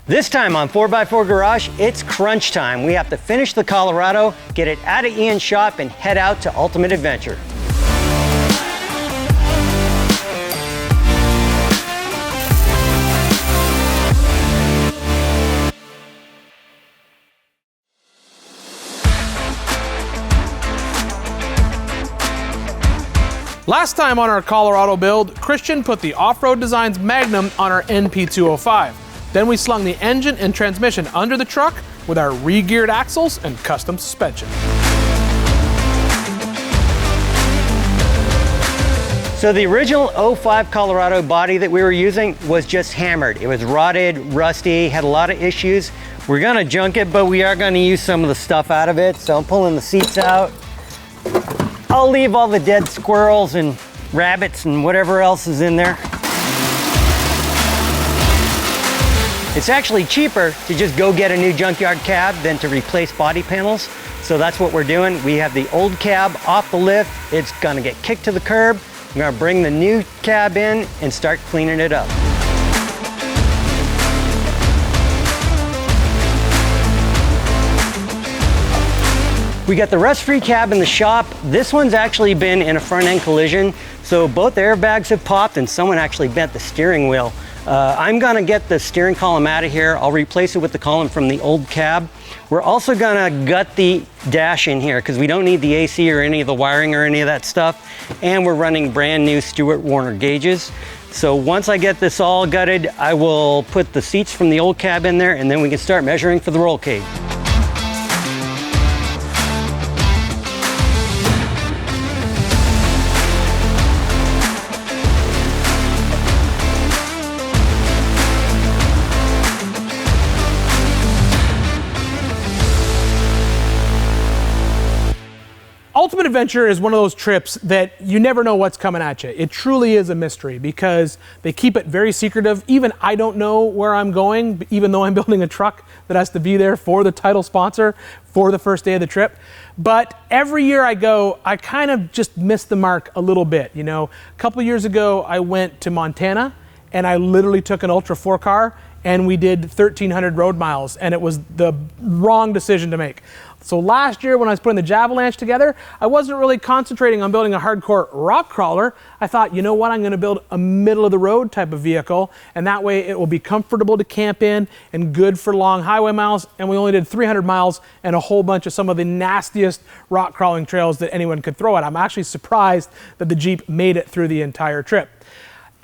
This time on 4x4 Garage, it's crunch time. We have to finish the Colorado, get it out of Ian's shop, and head out to Ultimate Adventure. Last time on our Colorado build, Christian put the Off-Road Designs Magnum on our NP205. Then we slung the engine and transmission under the truck with our re-geared axles and custom suspension. So the original 05 Colorado body that we were using was just hammered. It was rotted, rusty, had a lot of issues. We're gonna junk it, but we are gonna use some of the stuff out of it. So I'm pulling the seats out. I'll leave all the dead squirrels and rabbits and whatever else is in there. It's actually cheaper to just go get a new junkyard cab than to replace body panels. So that's what we're doing. We have the old cab off the lift. It's gonna get kicked to the curb. We're gonna bring the new cab in and start cleaning it up. We got the rust-free cab in the shop. This one's actually been in a front-end collision. So both airbags have popped and someone actually bent the steering wheel. I'm gonna get the steering column out of here. I'll replace it with the column from the old cab. We're also gonna gut the dash in here because we don't need the AC or any of the wiring or any of that stuff. And we're running brand new Stewart Warner gauges. So once I get this all gutted, I will put the seats from the old cab in there and then we can start measuring for the roll cage. Ultimate Adventure is one of those trips that you never know what's coming at you. It truly is a mystery because they keep it very secretive. Even I don't know where I'm going, even though I'm building a truck that has to be there for the title sponsor for the first day of the trip. But every year I go, I kind of just miss the mark a little bit. You know, a couple years ago, I went to Montana and I literally took an Ultra 4 car and we did 1,300 road miles, and it was the wrong decision to make. So last year when I was putting the Javalanche together, I wasn't really concentrating on building a hardcore rock crawler. I thought, you know what, I'm gonna build a middle of the road type of vehicle, and that way it will be comfortable to camp in and good for long highway miles, and we only did 300 miles and a whole bunch of some of the nastiest rock crawling trails that anyone could throw at. I'm actually surprised that the Jeep made it through the entire trip.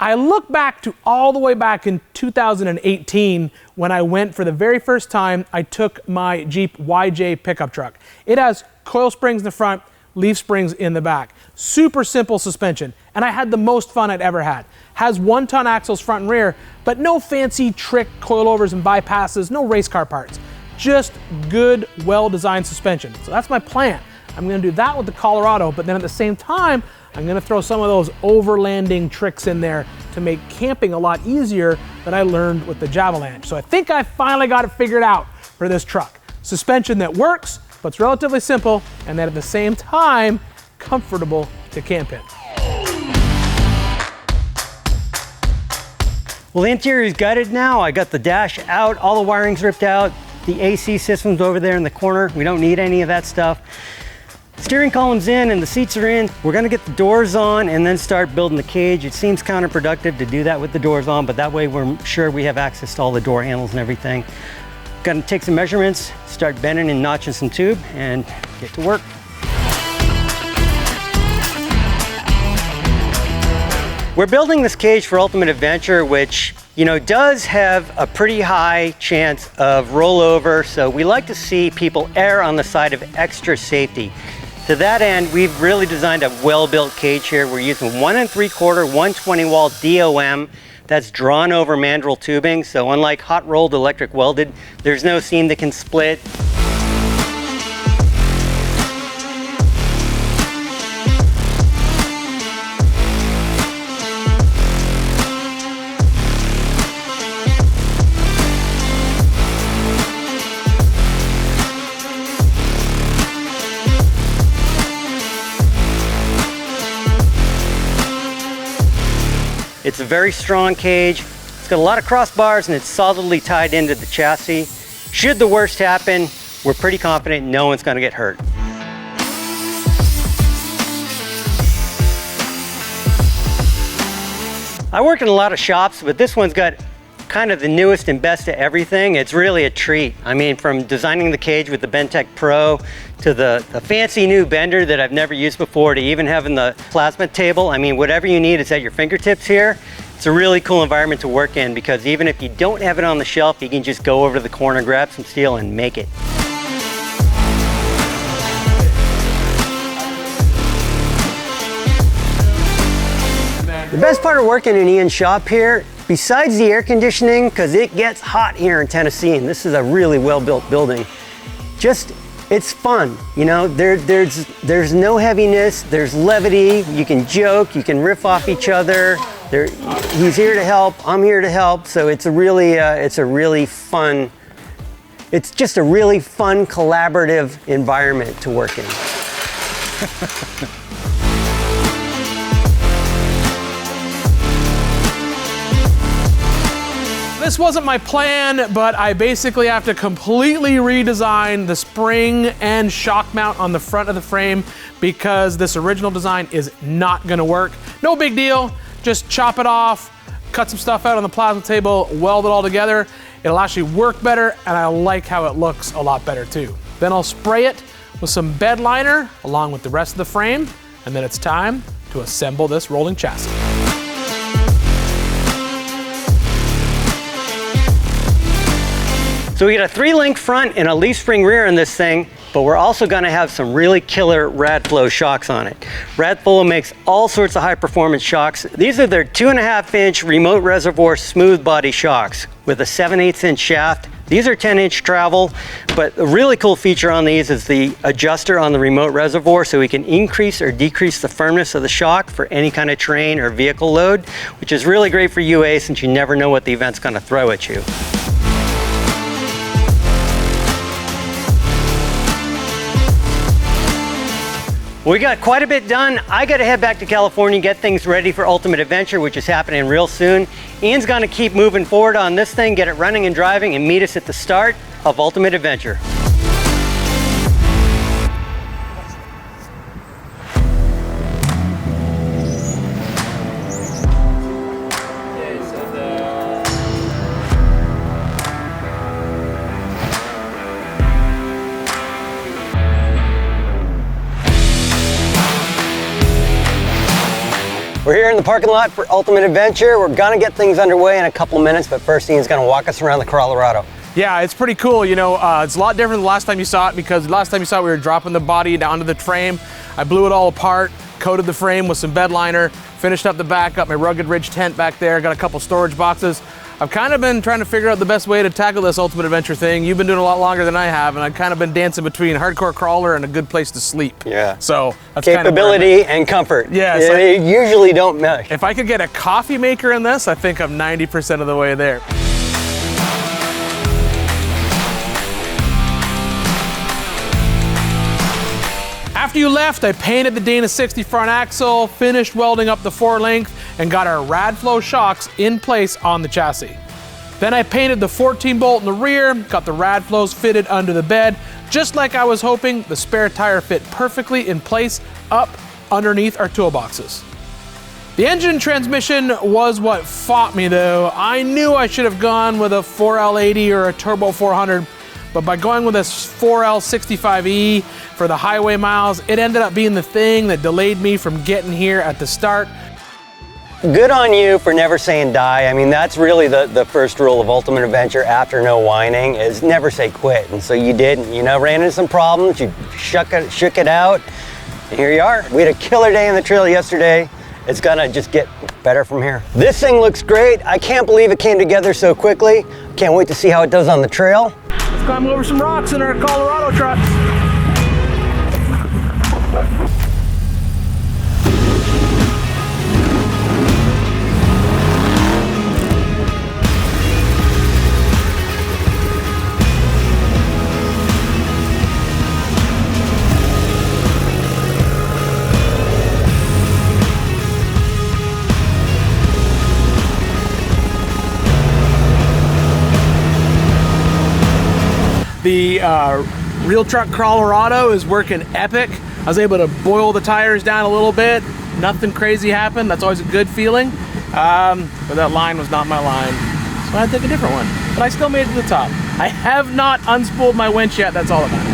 I look back to all the way back in 2018 when I went for the very first time, I took my Jeep YJ pickup truck. It has coil springs in the front, leaf springs in the back. Super simple suspension, and I had the most fun I'd ever had. Has 1-ton axles front and rear, but no fancy trick coilovers and bypasses, no race car parts. Just good, well-designed suspension. So that's my plan. I'm gonna do that with the Colorado, but then at the same time, I'm gonna throw some of those overlanding tricks in there to make camping a lot easier that I learned with the Javalanche. So I think I finally got it figured out for this truck. Suspension that works, but it's relatively simple, and then at the same time, comfortable to camp in. Well, the interior is gutted now. I got the dash out, all the wiring's ripped out. The AC system's over there in the corner. We don't need any of that stuff. Steering column's in and the seats are in. We're gonna get the doors on and then start building the cage. It seems counterproductive to do that with the doors on, but that way we're sure we have access to all the door handles and everything. Gonna take some measurements, start bending and notching some tube, and get to work. We're building this cage for Ultimate Adventure, which, you know, does have a pretty high chance of rollover, so we like to see people err on the side of extra safety. To that end, we've really designed a well-built cage here. We're using 1 3/4, 120 wall DOM that's drawn over mandrel tubing. So unlike hot rolled electric welded, there's no seam that can split. It's a very strong cage. It's got a lot of crossbars and it's solidly tied into the chassis. Should the worst happen, we're pretty confident no one's gonna get hurt. I work in a lot of shops, but this one's got kind of the newest and best of everything. It's really a treat. I mean, from designing the cage with the Bentec Pro to the fancy new bender that I've never used before to even having the plasma table. I mean, whatever you need is at your fingertips here. It's a really cool environment to work in because even if you don't have it on the shelf, you can just go over to the corner, grab some steel and make it. The best part of working in Ian's shop here, besides the air conditioning, because it gets hot here in Tennessee, and this is a really well-built building, it's fun. You know, there's no heaviness, there's levity, you can joke, you can riff off each other. He's here to help, I'm here to help, so it's just a really fun collaborative environment to work in. This wasn't my plan, but I basically have to completely redesign the spring and shock mount on the front of the frame because this original design is not gonna work. No big deal, just chop it off, cut some stuff out on the plasma table, weld it all together. It'll actually work better, and I like how it looks a lot better too. Then I'll spray it with some bed liner along with the rest of the frame, and then it's time to assemble this rolling chassis. So we got a 3-link front and a leaf spring rear in this thing, but we're also gonna have some really killer Radflow shocks on it. Radflow makes all sorts of high performance shocks. These are their 2.5-inch remote reservoir smooth body shocks with a 7/8 shaft. These are 10-inch travel, but a really cool feature on these is the adjuster on the remote reservoir, so we can increase or decrease the firmness of the shock for any kind of terrain or vehicle load, which is really great for UA since you never know what the event's gonna throw at you. We got quite a bit done. I gotta head back to California, get things ready for Ultimate Adventure, which is happening real soon. Ian's gonna keep moving forward on this thing, get it running and driving, and meet us at the start of Ultimate Adventure. We're here in the parking lot for Ultimate Adventure. We're gonna get things underway in a couple minutes, but first Ian's gonna walk us around the Colorado. Yeah, it's pretty cool. You know, it's a lot different than the last time you saw it because the last time you saw it, we were dropping the body down to the frame. I blew it all apart, coated the frame with some bed liner, finished up the back, got my rugged ridge tent back there, got a couple storage boxes. I've kind of been trying to figure out the best way to tackle this Ultimate Adventure thing. You've been doing a lot longer than I have, and I've kind of been dancing between hardcore crawler and a good place to sleep. Yeah. So that's capability and comfort. Yeah. They usually don't mesh. If I could get a coffee maker in this, I think I'm 90% of the way there. After you left, I painted the Dana 60 front axle, finished welding up the 4-length, and got our Radflow shocks in place on the chassis. Then I painted the 14-bolt in the rear, got the Radflows fitted under the bed. Just like I was hoping, the spare tire fit perfectly in place up underneath our toolboxes. The engine transmission was what fought me though. I knew I should have gone with a 4L80 or a Turbo 400, but by going with this 4L65E for the highway miles, it ended up being the thing that delayed me from getting here at the start. Good on you for never saying die. I mean, that's really the first rule of Ultimate Adventure after no whining is never say quit. And so you did, you know, ran into some problems, you shook it out, and here you are. We had a killer day on the trail yesterday. It's gonna just get better from here. This thing looks great. I can't believe it came together so quickly. Can't wait to see how it does on the trail. Let's climb over some rocks in our Colorado truck. The Real Truck Colorado is working epic. I was able to boil the tires down a little bit. Nothing crazy happened. That's always a good feeling. But that line was not my line. So I had to take a different one. But I still made it to the top. I have not unspooled my winch yet. That's all that matters.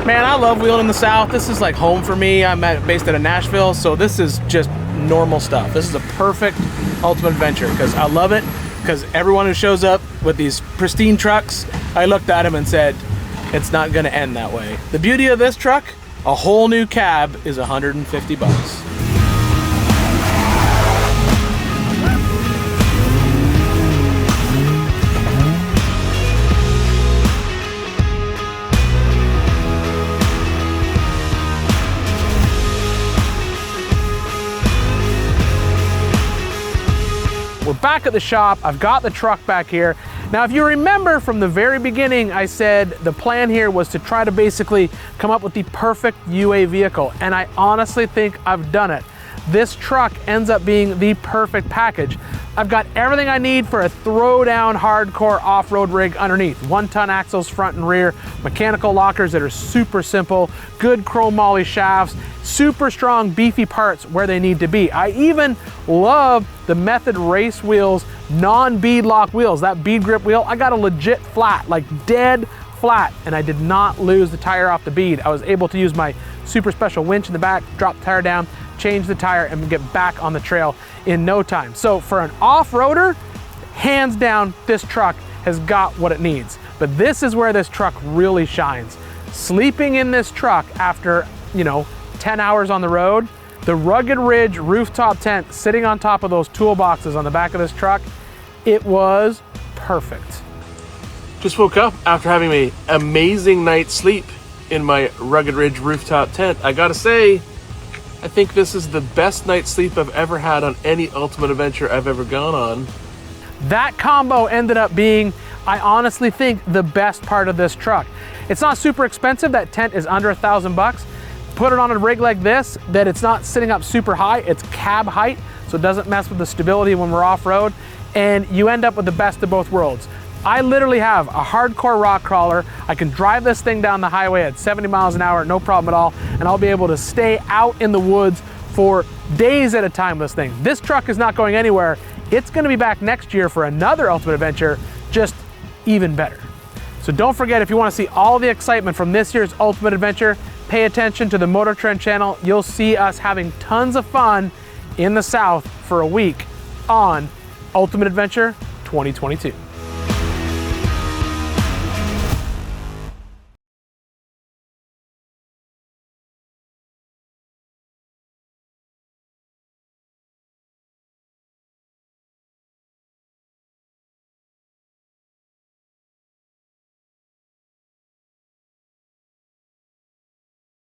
Man, I love wheeling in the South. This is like home for me. I'm based out of Nashville, so this is just normal stuff. This is a perfect ultimate adventure because I love it. Because everyone who shows up with these pristine trucks, I looked at him and said, it's not gonna end that way. The beauty of this truck, a whole new cab is 150 bucks. We're back at the shop. I've got the truck back here. Now, if you remember from the very beginning, I said the plan here was to try to basically come up with the perfect UA vehicle, and I honestly think I've done it. This truck ends up being the perfect package. I've got everything I need for a throwdown hardcore off-road rig underneath. 1-ton axles front and rear, mechanical lockers that are super simple, good chrome moly shafts, super strong beefy parts where they need to be. I even love the Method race wheels, non-bead lock wheels. That bead grip wheel, I got a legit flat, like dead flat, and I did not lose the tire off the bead. I was able to use my super special winch in the back, drop the tire down, change the tire, and get back on the trail in no time. So for an off-roader, hands down, this truck has got what it needs. But this is where this truck really shines. Sleeping in this truck after, 10 hours on the road, the Rugged Ridge rooftop tent sitting on top of those toolboxes on the back of this truck, it was perfect. Just woke up after having an amazing night's sleep in my Rugged Ridge rooftop tent. I gotta say, I think this is the best night's sleep I've ever had on any ultimate adventure I've ever gone on. That combo ended up being, I honestly think, the best part of this truck. It's not super expensive. That tent is under $1,000. Put it on a rig like this, that it's not sitting up super high, it's cab height, so it doesn't mess with the stability when we're off-road, and you end up with the best of both worlds. I literally have a hardcore rock crawler. I can drive this thing down the highway at 70 miles an hour, no problem at all, and I'll be able to stay out in the woods for days at a time with this thing. This truck is not going anywhere. It's gonna be back next year for another ultimate adventure, just even better. So don't forget, if you wanna see all the excitement from this year's ultimate adventure, pay attention to the MotorTrend channel. You'll see us having tons of fun in the South for a week on Ultimate Adventure 2022.